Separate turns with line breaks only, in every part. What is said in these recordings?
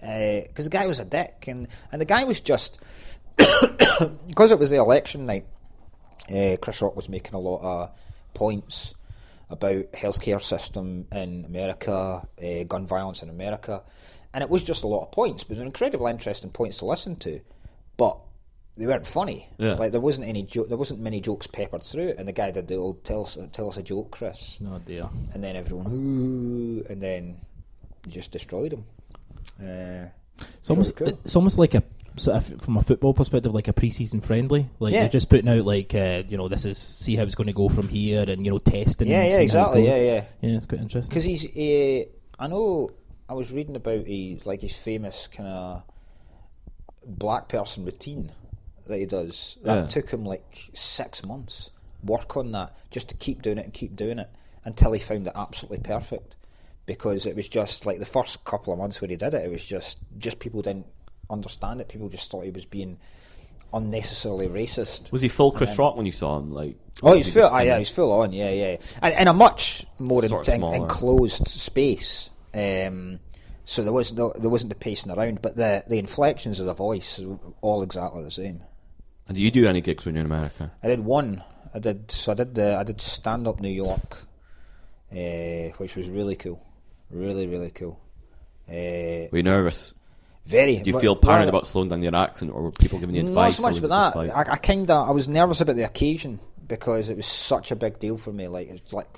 because the guy was a dick, and the guy was just because it was the election night. Chris Rock was making a lot of points about healthcare system in America, gun violence in America, and it was just a lot of points, but they were incredibly interesting points to listen to, but they weren't funny.
Yeah.
Like there wasn't many jokes peppered through it, and the guy did the old tell us a joke, Chris.
Oh dear.
And then everyone ooh, and then he just destroyed him.
It's almost like a sort of, from a football perspective, like a pre-season friendly. Like
Yeah.
you're just putting out like this is see how it's going to go from here, and testing.
Yeah,
and
yeah,
seeing
exactly.
how it goes.
Yeah.
Yeah, it's quite interesting.
Because he's, I know, I was reading about his famous kind of black person routine that he does. That took him like 6 months work on that, just to keep doing it until he found it absolutely perfect. Because it was just like the first couple of months where he did it, it was just people didn't understand it. People just thought he was being unnecessarily racist.
Was he full Chris Rock when you saw him? Like,
he's full. He's full on. Yeah. And a much more enclosed space. So there wasn't the pacing around, but the inflections of the voice are all exactly the same.
And do you do any gigs when you're in America?
I did one. I did stand up New York, which was really cool. Really, really cool.
Were you nervous?
Very.
Do you feel paranoid about slowing down your accent, or were people giving you advice?
Not so much about that. I was nervous about the occasion because it was such a big deal for me. Like it's like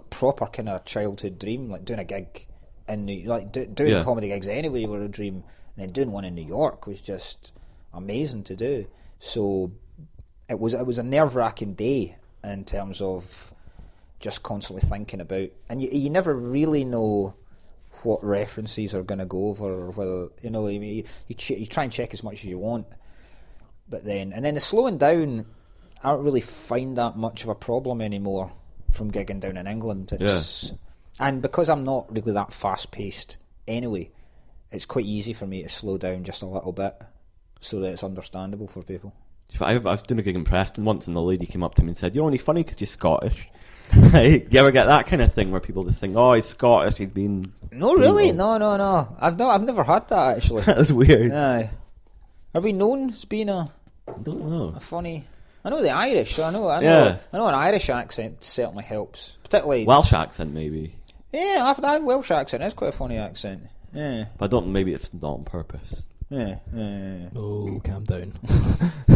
proper kind of childhood dream, like doing a gig in doing comedy gigs anyway were a dream, and then doing one in New York was just amazing to do. So it was a nerve-wracking day in terms of just constantly thinking about, and you never really know what references are going to go over, or whether you try and check as much as you want, but then the slowing down, I don't really find that much of a problem anymore from gigging down in England. And because I'm not really that fast paced anyway, it's quite easy for me to slow down just a little bit so that it's understandable for people.
I was doing a gig in Preston once, and the lady came up to me and said, "You're only funny because you're Scottish." Like, you ever get that kind of thing where people just think, "Oh, he's Scottish, he's been..."
No, really, no. I've never had that actually.
That's weird.
Are we known as being
I don't know.
a funny? I know the Irish. I know an Irish accent certainly helps, particularly
Welsh accent maybe.
Yeah, I've had Welsh accent. It's quite a funny accent. Yeah,
but I don't. Maybe it's not on purpose.
Yeah.
Oh, calm down.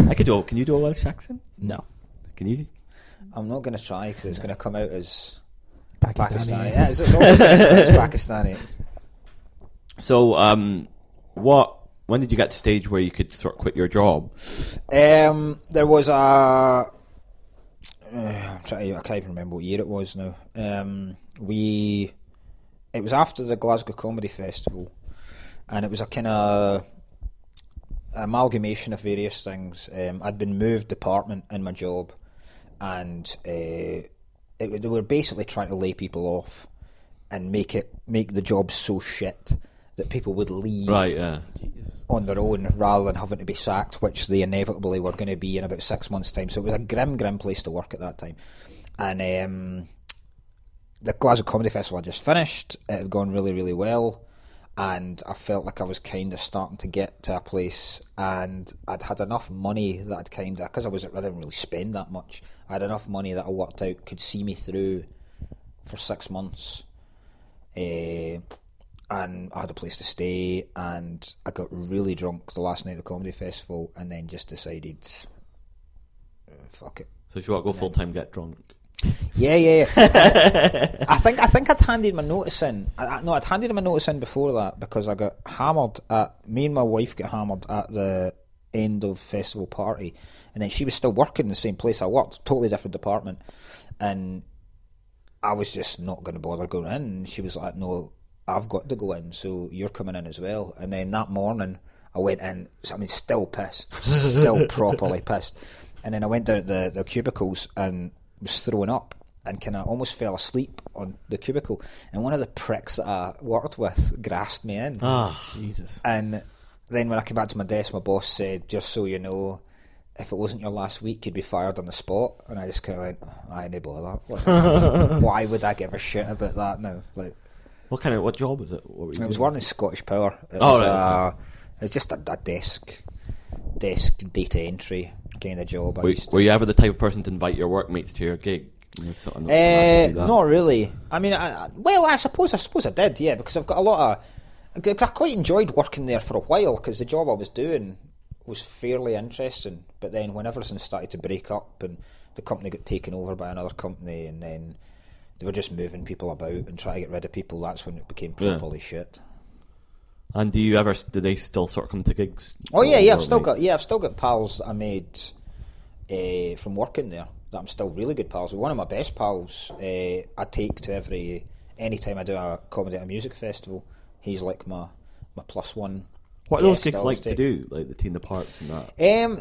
I could do. Can you do a Welsh accent?
No.
Can you?
I'm not going to try because it's going to come out as
Pakistani.
Yeah, it's always going to come out as Pakistani.
So, when did you get to the stage where you could sort of quit your job?
There was I can't even remember what year it was now. It was after the Glasgow Comedy Festival, and it was a kind of amalgamation of various things. I'd been moved department in my job, and they were basically trying to lay people off and make the job so shit that people would leave on their own rather than having to be sacked, which they inevitably were going to be in about 6 months' time. So it was a grim place to work at that time. And the Glasgow Comedy Festival had just finished. It had gone really, really well. And I felt like I was kind of starting to get to a place, and I'd had enough money that I'd kind of, because I didn't really spend that much, I had enough money that I worked out could see me through for 6 months. And I had a place to stay, and I got really drunk the last night of the comedy festival, and then just decided, fuck it.
So if you want to go full time, get drunk.
Yeah. I think I'd handed my notice in. I'd handed my notice in before that because I got hammered me and my wife got hammered at the end of festival party, and then she was still working in the same place I worked, totally different department, and I was just not going to bother going in, and she was like, "No, I've got to go in, so you're coming in as well." And then that morning I went in, still pissed, still properly pissed, and then I went down to the cubicles and was throwing up and kind of almost fell asleep on the cubicle, and one of the pricks that I worked with grasped me in.
Jesus.
And then when I came back to my desk, my boss said, "Just so you know, if it wasn't your last week, you'd be fired on the spot." And I just kind of went, "I ain't bother. Why would I give a shit about that now?" Like,
What job was it? What were you
I was
doing?
working in Scottish Power. It
Oh,
was,
right,
it was just a desk data entry kind of job.
Were you ever the type of person to invite your workmates to your gig?
Not really. I mean, I suppose I did, yeah, because I've got a lot of. I quite enjoyed working there for a while because the job I was doing was fairly interesting. But then when everything started to break up and the company got taken over by another company, and then they were just moving people about and trying to get rid of people, that's when it became properly shit.
And do they still sort of come to gigs?
Oh yeah, I've still got pals that I made from working there that I'm still really good pals with. One of my best pals I take to any time I do a comedy at a music festival. He's like my plus one.
What are those gigs like to do, like the Tea in the Parks and that?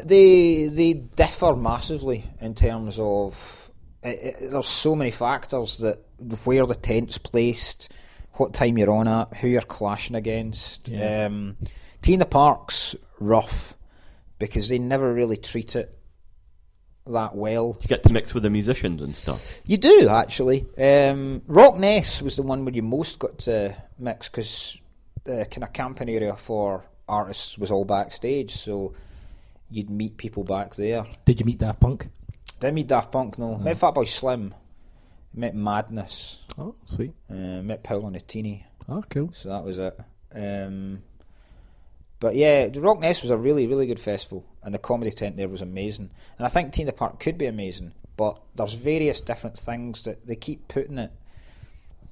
They differ massively in terms of there's so many factors, that where the tent's placed, what time you're on at, who you're clashing against.
Yeah.
Tea in the Park's rough because they never really treat it that well.
You get to mix with the musicians and stuff.
You do, actually. Rock Ness was the one where you most got to mix because the kind of camping area for artists was all backstage, so you'd meet people back there.
Did you meet Daft Punk?
Didn't meet Daft Punk, no. Met Fatboy Slim. Met Madness.
Oh, sweet.
Met Paolo Nutini.
Oh, cool.
So that was it. But yeah, the Rock Nest was a really, really good festival, and the comedy tent there was amazing. And I think Tea in the Park could be amazing, but there's various different things that they keep putting it.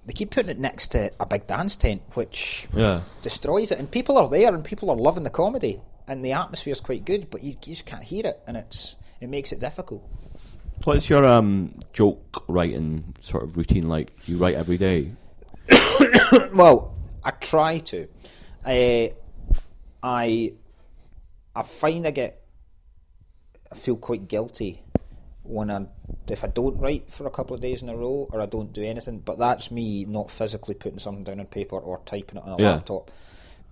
They keep putting it next to a big dance tent, which destroys it. And people are there, and people are loving the comedy, and the atmosphere's quite good, but you just can't hear it, and it makes it difficult.
What's your joke writing sort of routine like? Do you write every day?
Well, I try to. I find I feel quite guilty if I don't write for a couple of days in a row, or I don't do anything. But that's me not physically putting something down on paper or typing it on a laptop.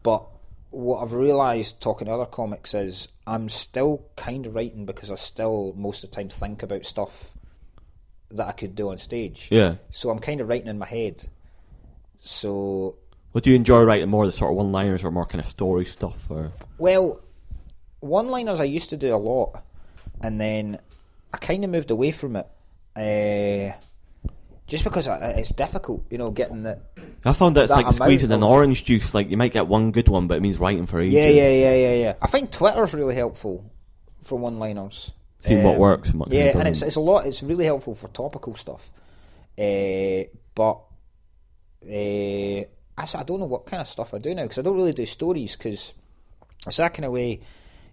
But what I've realised talking to other comics is I'm still kind of writing because I still most of the time think about stuff that I could do on stage.
Yeah.
So I'm kind of writing in my head. So.
What do you enjoy writing more, the sort of one-liners or more kind of story stuff? Or?
Well, one-liners I used to do a lot, and then I kind of moved away from it, just because it's difficult, getting the.
I found that it's like squeezing an
of
orange juice. Like you might get one good one, but it means writing for ages.
Yeah. I think Twitter's really helpful for one-liners.
Seeing what works and what kind of
and
doesn't.
it's a lot. It's really helpful for topical stuff, but. I don't know what kind of stuff I do now, because I don't really do stories, because it's that kind of way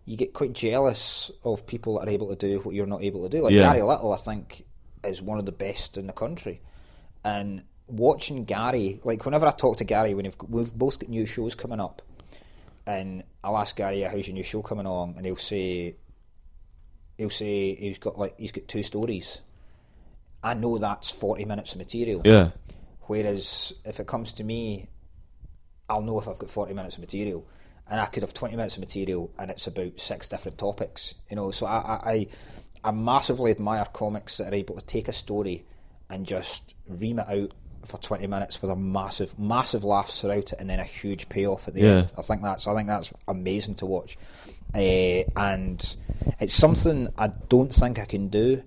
you get quite jealous of people that are able to do what you're not able to do. Like Gary Little, I think, is one of the best in the country. And watching Gary, like whenever I talk to Gary, we've both got new shows coming up, and I'll ask Gary, how's your new show coming along? And he'll say he's got 2 stories. I know that's 40 minutes of material.
Yeah.
Whereas if it comes to me, I'll know if I've got 40 minutes of material, and I could have 20 minutes of material, and it's about 6 different topics. So I massively admire comics that are able to take a story and just ream it out for 20 minutes with a massive laughs throughout it, and then a huge payoff at the end. I think that's amazing to watch, and it's something I don't think I can do.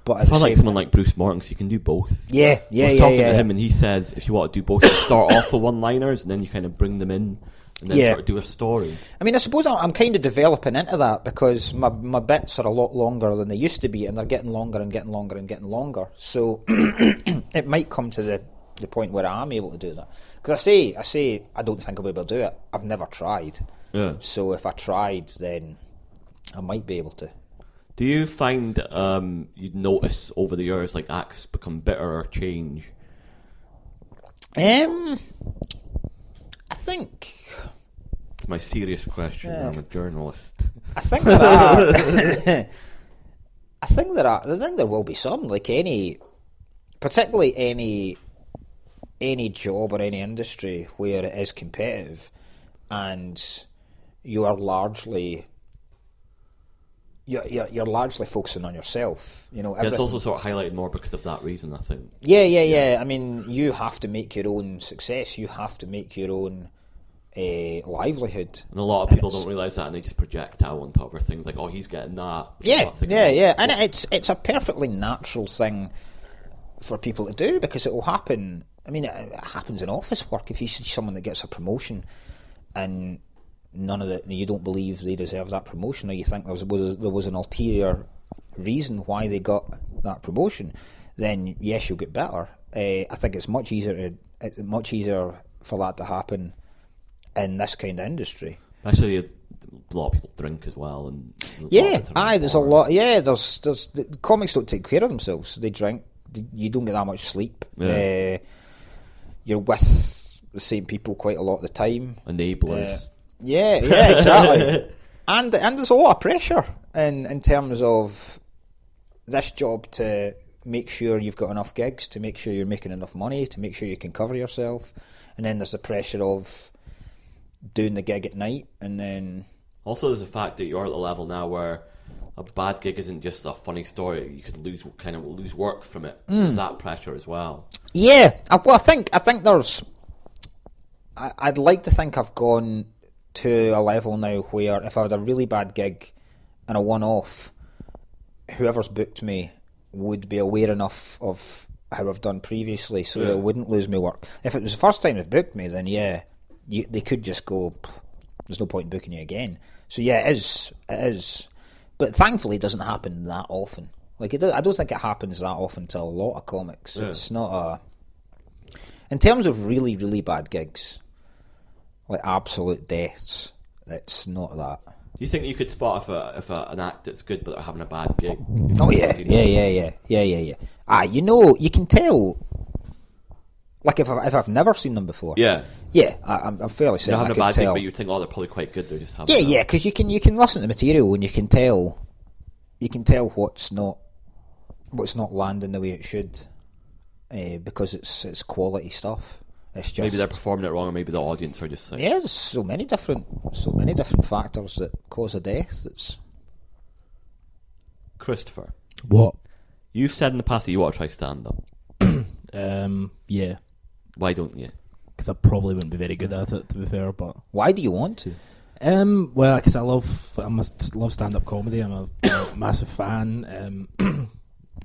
But
it's like someone like Bruce Morton, because you can do both.
Yeah.
I was talking to him, and he says if you want to do both, you start off with one-liners, and then you kind of bring them in, and then sort of do a story. I
mean, I suppose I'm kind of developing into that, because my bits are a lot longer than they used to be, and they're getting longer and getting longer and getting longer. So it might come to the point where I am able to do that. Because I say I don't think I'll be able to do it. I've never tried.
Yeah.
So if I tried, then I might be able to.
Do you find you'd notice over the years like acts become bitter or change?
I think.
It's my serious question. I'm a journalist.
I think there are. I think there will be some, like particularly any job or any industry where it is competitive, and you are largely you're largely focusing on yourself. You know,
Yeah, it's
everything-
also sort of highlighted more because of that reason, I think.
Yeah. I mean, you have to make your own success. You have to make your own livelihood.
And a lot of people don't realise that, and they just project out onto other things, like, oh, he's getting that.
Yeah. And it's a perfectly natural thing for people to do, because it will happen. I mean, it happens in office work. If you see someone that gets a promotion and you don't believe they deserve that promotion, or you think there was an ulterior reason why they got that promotion, then yes, you'll get better. I think it's much easier for that to happen in this kind of industry.
Actually, a lot of people drink as well, and
there's a lot. Yeah, there's the comics don't take care of themselves. They drink. You don't get that much sleep.
Yeah.
You're with the same people quite a lot of the time.
Enablers.
Yeah, exactly. and there's a lot of pressure in terms of this job to make sure you've got enough gigs, to make sure you're making enough money, to make sure you can cover yourself. And then there's the pressure of doing the gig at night, and then...
Also, there's the fact that you're at the level now where a bad gig isn't just a funny story. You could lose work from it. So there's that pressure as well.
Yeah, well, I think there's... I'd like to think I've gone to a level now where if I had a really bad gig and a one-off, whoever's booked me would be aware enough of how I've done previously, so that it wouldn't lose me work. If it was the first time they've booked me, then they could just go, there's no point in booking you again. So yeah, it is. But thankfully it doesn't happen that often. Like, I don't think it happens that often to a lot of comics. Yeah. It's not a... In terms of really, really bad gigs, like absolute deaths, it's not that.
Do you think you could spot if an act that's good but they're having a bad gig?
Oh yeah. You can tell. Like if I've never seen them before.
Yeah.
I'm fairly certain.
They're having
I
a
could
bad
tell.
gig, but you think, they're probably quite good. They're just having.
Yeah, because you can listen to the material and you can tell what's not landing the way it should, because it's quality stuff. It's just,
maybe they're performing it wrong, or maybe the audience are just saying.
Yeah, there's so many different factors that cause a death. That's...
Christopher,
what?
You've said in the past that you want to try stand up.
Yeah.
Why don't you?
Because I probably wouldn't be very good at it, to be fair. But
why do you want to?
Well, because I love stand up comedy. I'm a massive fan.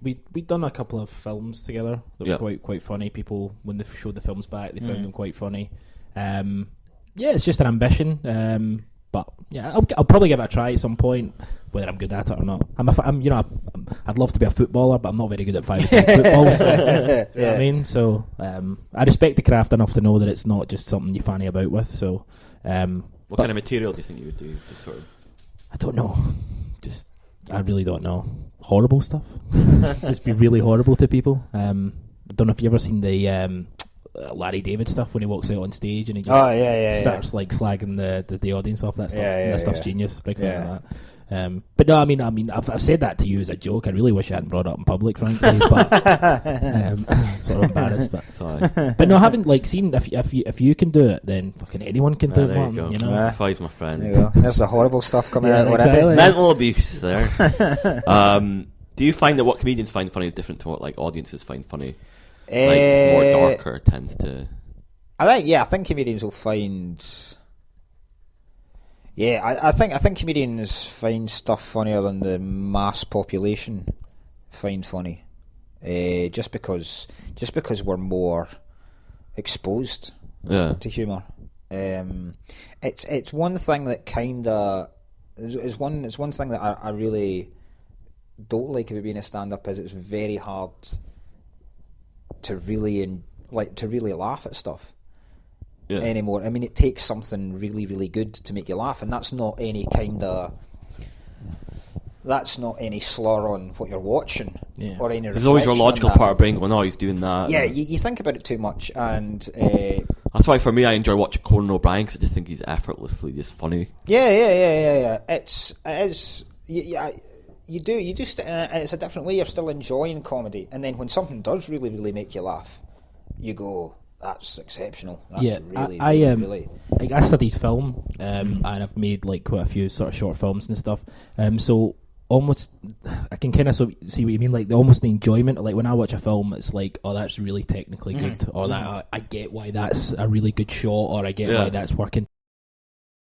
We'd done a couple of films together that were quite funny. People, when they showed the films back, they found them quite funny. It's just an ambition. But yeah, I'll probably give it a try at some point, whether I'm good at it or not. I'd love to be a footballer, but I'm not very good at 5-a-side football. So, you know what I mean? So I respect the craft enough to know that it's not just something you fanny about with. So,
what kind of material do you think you would do? Just sort of.
I don't know. I really don't know. Horrible stuff. Just be really horrible to people. I don't know if you ever seen the Larry David stuff when he walks out on stage and he just starts like slagging the audience off. That stuff. That stuff's genius. Big fan of that. But no, I mean, I've said that to you as a joke. I really wish I hadn't brought it up in public, frankly. But sort of embarrassed. But
sorry.
But no, I haven't seen if you can do it, then fucking anyone can do it.
There you go. You know, that's why he's my friend.
There you go. There's the horrible stuff coming out already.
Mental abuse there. Do you find that what comedians find funny is different to what like audiences find funny? Like it's more darker tends to.
I think comedians will find. Yeah, I think comedians find stuff funnier than the mass population find funny. Just because we're more exposed to humour. It's one thing that kinda is one thing that I really don't like about being a stand-up is it's very hard to really laugh at stuff anymore. I mean, it takes something really, really good to make you laugh, and that's not any slur on what you're watching or any.
There's always your logical part of brain going, "Oh, he's doing that."
Yeah, you think about it too much, and
that's why for me, I enjoy watching Conan O'Brien because I just think he's effortlessly just funny.
Yeah. It is. You do. It's a different way. You're still enjoying comedy, and then when something does really, really make you laugh, you go, "That's exceptional." That's really.
I studied film, and I've made like quite a few sort of short films and stuff. So almost, I can kind of see what you mean. Like almost the enjoyment. Like when I watch a film, it's like, oh, that's really technically good, or that I get why that's a really good shot, or I get why that's working.